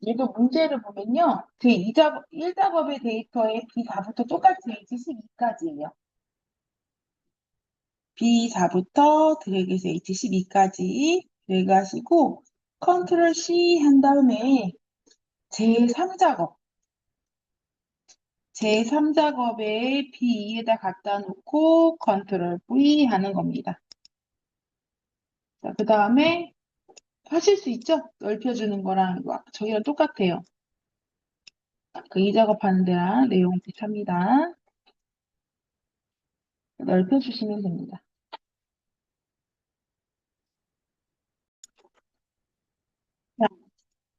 얘도 문제를 보면요. 제 1작업의 데이터에 B4부터 똑같이 H12까지예요. B4부터 드래그해서 H12까지 드래그 하시고 컨트롤 C 한 다음에 제3작업. 제3작업에 B2에다 갖다 놓고 컨트롤 V 하는 겁니다. 자, 그 다음에 하실 수 있죠? 넓혀주는 거랑 저희랑 똑같아요. 그 이 작업하는 데랑 내용 비슷합니다. 넓혀주시면 됩니다. 자,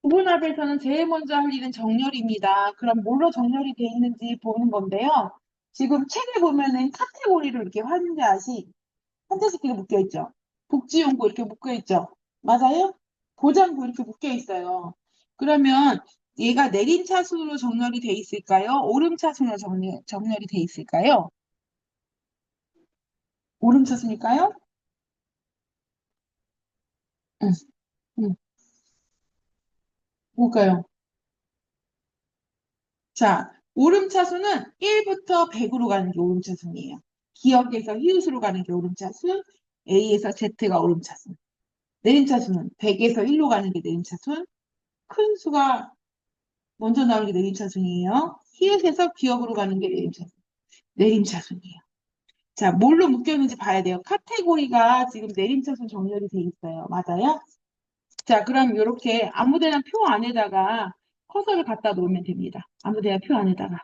구분합에서는 제일 먼저 할 일은 정렬입니다. 그럼 뭘로 정렬이 되어 있는지 보는 건데요. 지금 책에 보면은 카테고리로 이렇게 환자식끼리 묶여 있죠. 복지용구 이렇게 묶여 있죠. 맞아요? 보장구 이렇게 묶여 있어요. 그러면 얘가 내림차순으로 정렬이 돼 있을까요? 오름차순으로 정렬이 돼 있을까요? 오름차순일까요? 응, 응. 뭘까요? 자, 오름차순은 1부터 100으로 가는 게 오름차순이에요. 기역에서 히읗으로 가는 게 오름차순, A에서 Z가 오름차순. 내림차순은 100에서 1로 가는 게 내림차순, 큰 수가 먼저 나오는 게 내림차순이에요. 히읗에서 기역으로 가는 게 내림차순이에요. 자, 뭘로 묶여 있는지 봐야 돼요. 카테고리가 지금 내림차순 정렬이 돼 있어요. 맞아요? 자, 그럼 이렇게 아무데나 표 안에다가 커서를 갖다 놓으면 됩니다. 아무데나 표 안에다가.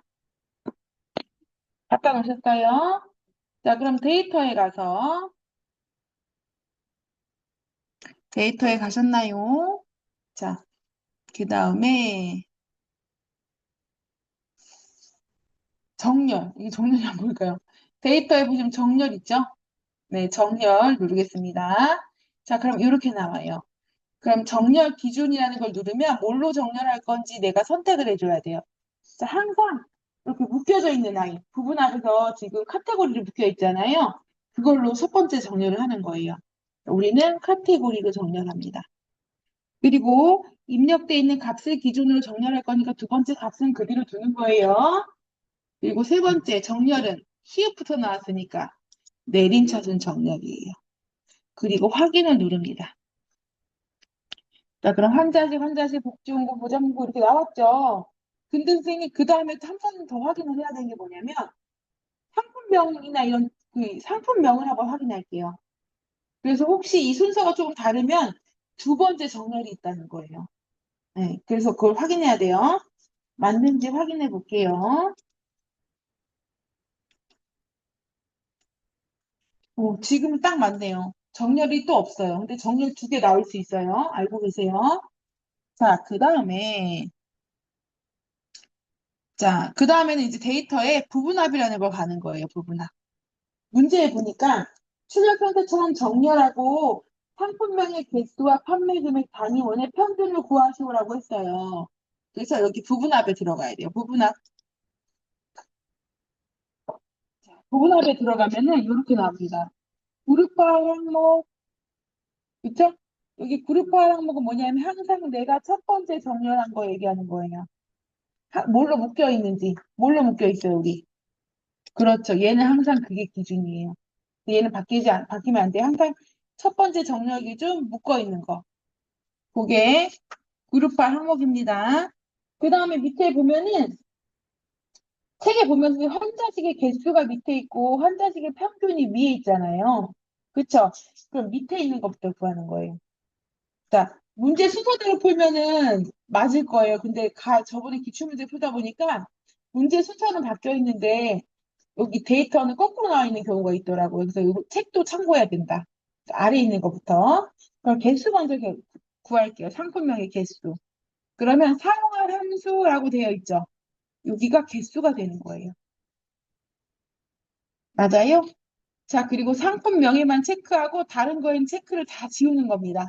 갖다 놓으셨어요? 자, 그럼 데이터에 가셨나요? 자, 그 다음에 정렬. 이게 정렬이 안 보일까요? 데이터에 보시면 정렬 있죠? 네, 정렬 누르겠습니다. 자, 그럼 이렇게 나와요. 그럼 정렬 기준이라는 걸 누르면 뭘로 정렬할 건지 내가 선택을 해줘야 돼요. 자, 항상 이렇게 묶여져 있는 아이, 부분 앞에서 지금 카테고리를 묶여 있잖아요. 그걸로 첫 번째 정렬을 하는 거예요. 우리는 카테고리로 정렬합니다. 그리고 입력돼 있는 값을 기준으로 정렬할 거니까 두 번째 값은 그대로 두는 거예요. 그리고 세 번째 정렬은 히읗부터 나왔으니까 내림차순 정렬이에요. 그리고 확인을 누릅니다. 자, 그럼 환자시, 복지용구, 보장구 이렇게 나왔죠? 근데 선생님이 그 다음에 한 번 더 확인을 해야 되는 게 뭐냐면 상품명이나 이런 그 상품명을 한번 확인할게요. 그래서 혹시 이 순서가 조금 다르면 두 번째 정렬이 있다는 거예요. 네, 그래서 그걸 확인해야 돼요. 맞는지 확인해 볼게요. 지금은 딱 맞네요. 정렬이 또 없어요. 근데 정렬 두 개 나올 수 있어요. 알고 계세요? 자, 그 다음에는 이제 데이터에 부분합이라는 걸 가는 거예요. 부분합. 문제에 보니까 출력 형태처럼 정렬하고 상품명의 개수와 판매 금액 단위원의 평균을 구하시오라고 했어요. 그래서 여기 부분합에 들어가야 돼요. 부분합에 들어가면은 이렇게 나옵니다. 그룹화 항목, 그쵸? 여기 그룹화 항목은 뭐냐면 항상 내가 첫 번째 정렬한 거 얘기하는 거예요. 뭘로 묶여 있는지, 뭘로 묶여 있어요, 우리. 그렇죠. 얘는 항상 그게 기준이에요. 얘는 바뀌면 안 돼. 항상 첫 번째 정렬 기준 묶어 있는 거. 그게 그룹화 항목입니다. 그 다음에 밑에 보면은 책에 보면 환자식의 개수가 밑에 있고 환자식의 평균이 위에 있잖아요. 그쵸? 그럼 밑에 있는 것부터 구하는 거예요. 자, 문제 순서대로 풀면은 맞을 거예요. 근데 저번에 기출문제 풀다 보니까 문제 순서는 바뀌어 있는데 여기 데이터는 거꾸로 나와 있는 경우가 있더라고요. 그래서 이거 책도 참고해야 된다. 아래 있는 것부터. 그럼 개수 먼저 구할게요. 상품명의 개수. 그러면 사용할 함수라고 되어 있죠. 여기가 개수가 되는 거예요. 맞아요? 자, 그리고 상품명에만 체크하고 다른 거엔 체크를 다 지우는 겁니다.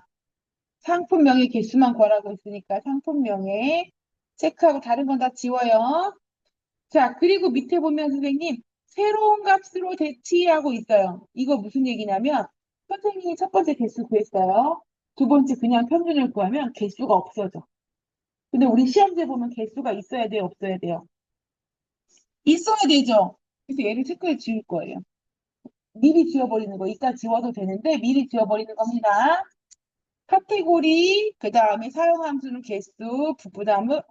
상품명의 개수만 구하라고 했으니까 상품명에 체크하고 다른 건 다 지워요. 자, 그리고 밑에 보면 선생님, 새로운 값으로 대치하고 있어요. 이거 무슨 얘기냐면, 선생님이 첫 번째 개수 구했어요. 두 번째 그냥 평균을 구하면 개수가 없어져. 근데 우리 시험지에 보면 개수가 있어야 돼요, 없어야 돼요? 있어야 되죠. 그래서 얘를 체크해 지울 거예요. 미리 지워버리는 거. 이따 지워도 되는데 미리 지워버리는 겁니다. 카테고리, 그 다음에 사용 함수는 개수, 그다음에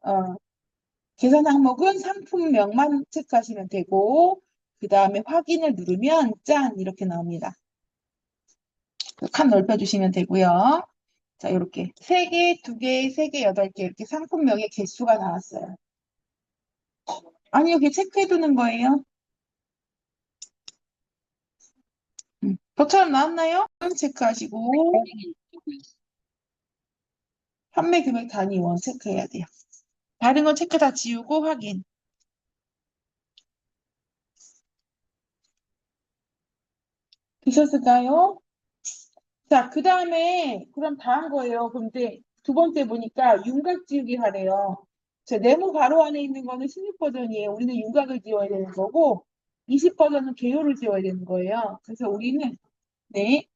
계산 항목은 상품명만 체크하시면 되고, 그 다음에 확인을 누르면 짠 이렇게 나옵니다. 칸 넓혀주시면 되고요. 자, 이렇게 3개, 2개, 3개, 8개 이렇게 상품명의 개수가 나왔어요. 아니, 여기 체크해두는 거예요. 저처럼 나왔나요? 체크하시고 판매 금액 단위 원 체크해야 돼요. 다른 건 체크 다 지우고 확인. 되셨을까요? 자, 그 다음에 그럼 다 한 거예요. 근데 두 번째 보니까 윤곽 지우기 하래요. 자, 네모 가로 안에 있는 거는 16버전이에요. 우리는 윤곽을 지워야 되는 거고 20버전은 개요를 지워야 되는 거예요. 그래서 우리는 네,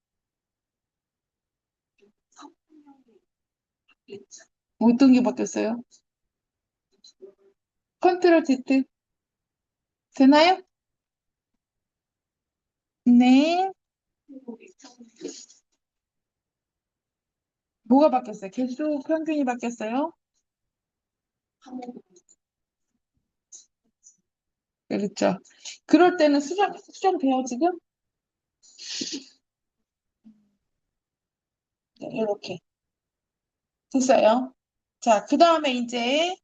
어떤 게 바뀌었어요? 컨트롤 Z 되나요? 네. 뭐가 바뀌었어요? 개수 평균이 바뀌었어요? 그렇죠. 그럴 때는 수정돼요, 지금? 네, 이렇게. 됐어요. 자, 그 다음에 이제,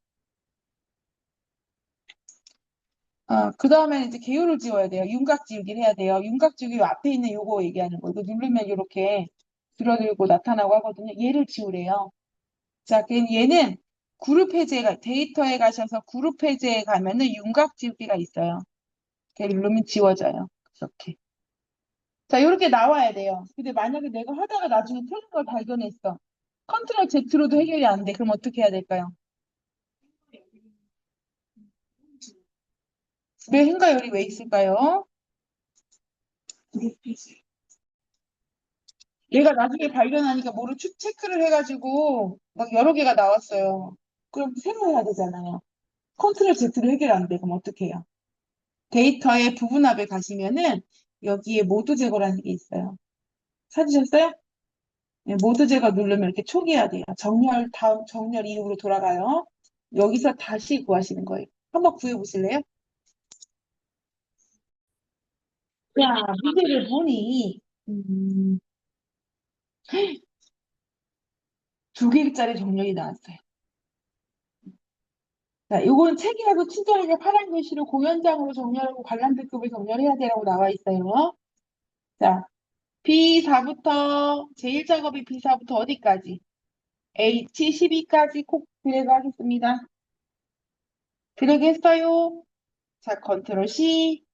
그 다음에 이제 개요를 지워야 돼요. 윤곽 지우기를 해야 돼요. 윤곽 지우기 앞에 있는 요거 얘기하는 거. 이거 누르면 이렇게 줄어들고 나타나고 하거든요. 얘를 지우래요. 자, 그럼 얘는 그룹 해제가, 데이터에 가셔서 그룹 해제에 가면은 윤곽 지우기가 있어요. 걔 누르면 지워져요. 이렇게. 자, 이렇게 나와야 돼요. 근데 만약에 내가 하다가 나중에 틀린 걸 발견했어. 컨트롤 Z로도 해결이 안 돼. 그럼 어떻게 해야 될까요? 왜 행가열이 왜 있을까요? 얘가 나중에 발견하니까 뭐를 체크를 해가지고 막 여러 개가 나왔어요. 그럼 새로 해야 되잖아요. 컨트롤 Z로 해결 안 돼. 그럼 어떻게 해요? 데이터의 부분합에 가시면은 여기에 모두 제거라는 게 있어요. 찾으셨어요? 네, 모두 제거 누르면 이렇게 초기화 돼요. 정렬 다음 정렬 이후로 돌아가요. 여기서 다시 구하시는 거예요. 한번 구해보실래요? 자, 문제를 보니 2개짜리 정렬이 나왔어요. 자, 이건 책이라도 친절하게 파란 글씨로 공연장으로 정렬하고 관람대급을 정렬해야 되라고 나와 있어요. 자, B4부터 제일 작업이 B4부터 어디까지? H12까지 콕 드래그 하겠습니다. 드래그 했어요. 자, 컨트롤 C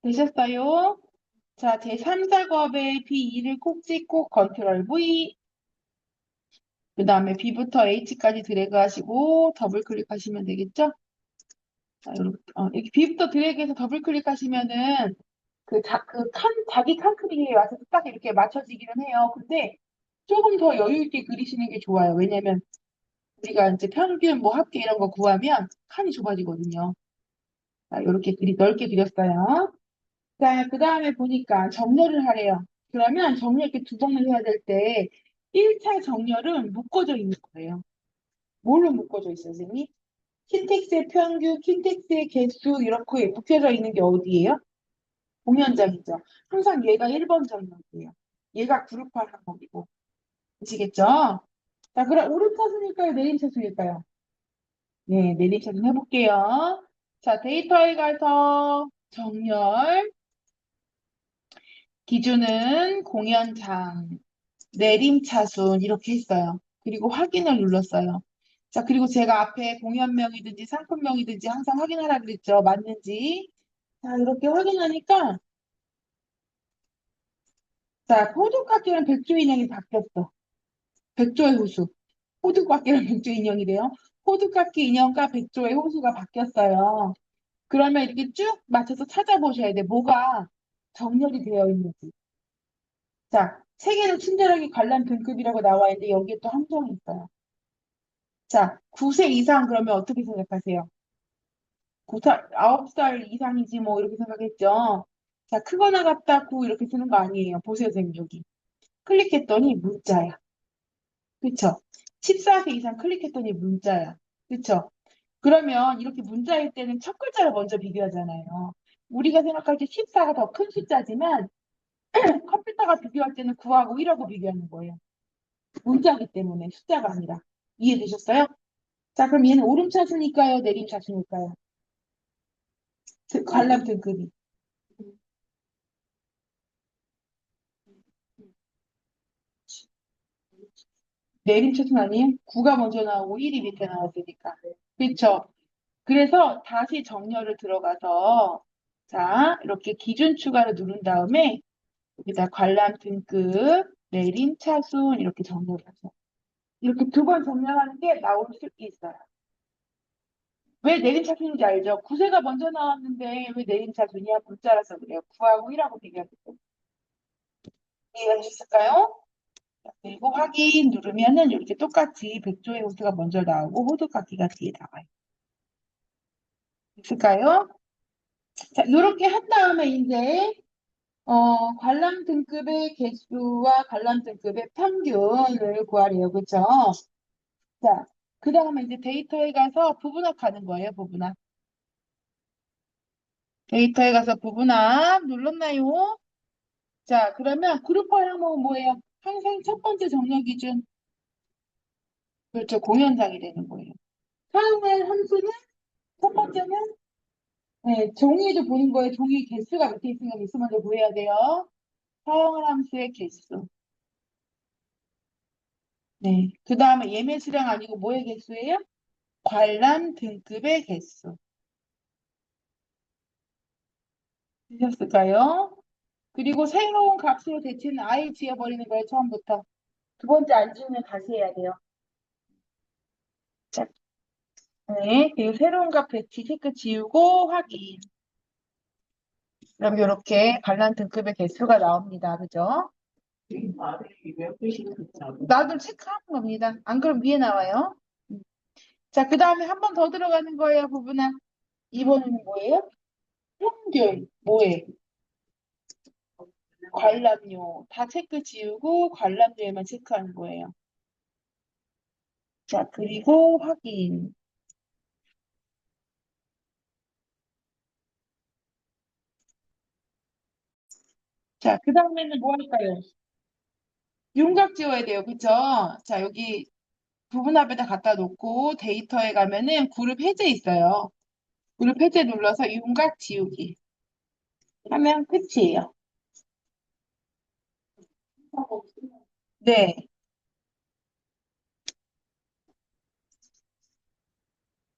되셨어요? 자, 제3작업에 B2를 콕 찍고 컨트롤 V 그 다음에 B부터 H까지 드래그 하시고 더블 클릭하시면 되겠죠? 자, 이렇게 B부터 드래그해서 더블 클릭하시면은 자기 칸 크기에 와서 딱 이렇게 맞춰지기는 해요. 근데 조금 더 여유 있게 그리시는 게 좋아요. 왜냐면 우리가 이제 평균 뭐 합계 이런 거 구하면 칸이 좁아지거든요. 자, 이렇게 넓게 그렸어요. 자, 그 다음에 보니까 정렬을 하래요. 그러면 정렬 이렇게 두 번을 해야 될 때 1차 정렬은 묶어져 있는 거예요. 뭘로 묶어져 있어요, 선생님? 킨텍스의 평균, 킨텍스의 개수 이렇게 묶여져 있는 게 어디예요? 공연장이죠. 항상 얘가 1번 정렬이에요. 얘가 그룹화 항목이고. 아시겠죠? 자, 그럼 오름차순일까요? 내림차순일까요? 네, 내림차순 해볼게요. 자, 데이터에 가서 정렬, 기준은 공연장, 내림차순 이렇게 했어요. 그리고 확인을 눌렀어요. 자, 그리고 제가 앞에 공연명이든지 상품명이든지 항상 확인하라 그랬죠. 맞는지. 자, 이렇게 확인하니까, 자, 호두깎이랑 백조 인형이 바뀌었어. 백조의 호수. 호두깎이랑 백조 인형이래요. 호두깎이 인형과 백조의 호수가 바뀌었어요. 그러면 이렇게 쭉 맞춰서 찾아보셔야 돼. 뭐가 정렬이 되어 있는지. 자, 세 개는 친절하게 관람 등급이라고 나와 있는데 여기에 또 함정이 있어요. 자, 9세 이상 그러면 어떻게 생각하세요? 9살, 9살 이상이지 뭐 이렇게 생각했죠. 자, 크거나 같다 9 이렇게 쓰는 거 아니에요. 보세요, 선생님 여기. 클릭했더니 문자야. 그쵸? 14세 이상 클릭했더니 문자야. 그쵸? 그러면 이렇게 문자일 때는 첫 글자를 먼저 비교하잖아요. 우리가 생각할 때 14가 더 큰 숫자지만 컴퓨터가 비교할 때는 9하고 1하고 비교하는 거예요. 문자이기 때문에 숫자가 아니라. 이해되셨어요? 자, 그럼 얘는 오름차순일까요? 내림차순일까요? 관람 등급이. 내림차순 아니에요? 9가 먼저 나오고 1이 밑에 나왔으니까. 그쵸? 그래서 다시 정렬을 들어가서 자, 이렇게 기준 추가를 누른 다음에 여기다 관람 등급, 내림 차순 이렇게 정렬을 하죠. 이렇게 두 번 정렬하는 게 나올 수 있어요. 왜 내림 차순인지 알죠? 9세가 먼저 나왔는데 왜 내림 차순이야? 문자라서 그래요. 9하고 1하고 비교할 때. 이해가 되셨을까요? 그리고 확인 누르면은 이렇게 똑같이 백조의 호수가 먼저 나오고 호두깎이가 뒤에 나와요. 있을까요? 자, 이렇게 한 다음에 이제 관람 등급의 개수와 관람 등급의 평균을 구하래요. 그렇죠? 자, 그 다음에 이제 데이터에 가서 부분합하는 거예요. 부분합. 데이터에 가서 부분합 눌렀나요? 자, 그러면 그룹화 항목은 뭐예요? 항상 첫 번째 정렬 기준. 그렇죠. 공연장이 되는 거예요. 사용할 함수는 첫 번째는 네, 종이에도 보는 거예요. 종이 개수가 밑에 있으니까 개수 먼저 구해야 돼요. 사용할 함수의 개수. 네. 그 다음에 예매 수량 아니고 뭐의 개수예요? 관람 등급의 개수. 되셨을까요? 그리고 새로운 값으로 대체는 아예 지워버리는 거예요. 처음부터. 두 번째 안 지우면 다시 해야 돼요. 자, 네. 그리고 새로운 값 배치 체크 지우고 확인. 그럼 이렇게 관람 등급의 개수가 나옵니다. 그죠? 나도 체크하는 겁니다. 안 그럼 위에 나와요. 자, 그 다음에 한 번 더 들어가는 거예요, 부분은. 이번에는 뭐예요? 평균. 뭐에? 관람료. 다 체크 지우고 관람료에만 체크하는 거예요. 자, 그리고 확인. 자, 그 다음에는 뭐 할까요? 윤곽 지워야 돼요. 그쵸? 자, 여기 부분합에다 갖다 놓고 데이터에 가면은 그룹 해제 있어요. 그룹 해제 눌러서 윤곽 지우기 하면 끝이에요. 네.